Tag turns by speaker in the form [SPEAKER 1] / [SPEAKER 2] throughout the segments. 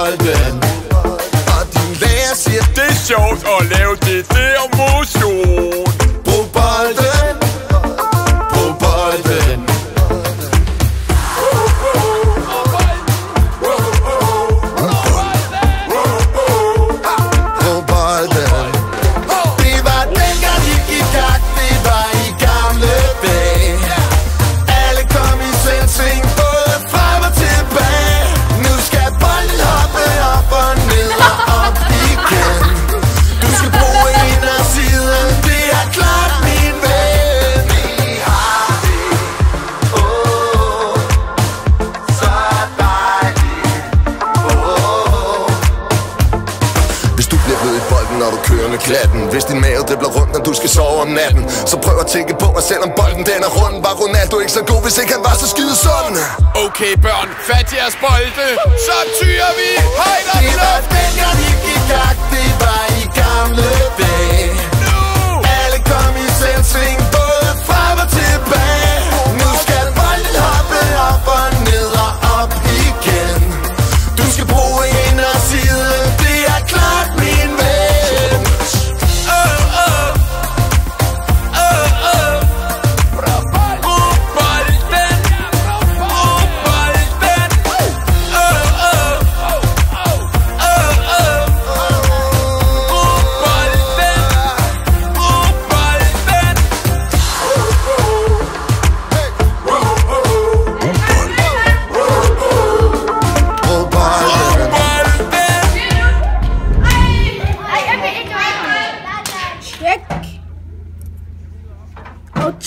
[SPEAKER 1] bolden. Og din lærer siger, det er sjovt at lave det der motion. Brug bolden, brug bolden. Når du kører med klatten. Hvis din mave dribler rundt, når du skal sove om natten, så prøv at tænke på, at selvom bolden den er rund, var Ronaldo ikke så god, hvis ikke han var så skide sådan.
[SPEAKER 2] Okay børn, fat jeres bolde, så tyrer vi højt op i luften.
[SPEAKER 1] Dengang I gik gak, det var i gamle dage. Alle kom i selvsving, både frem og tilbage. Nu skal bolden hoppe op og ned og op igen. Du skal bruge en og side, det er klart min ven.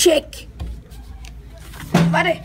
[SPEAKER 3] Check. Var det?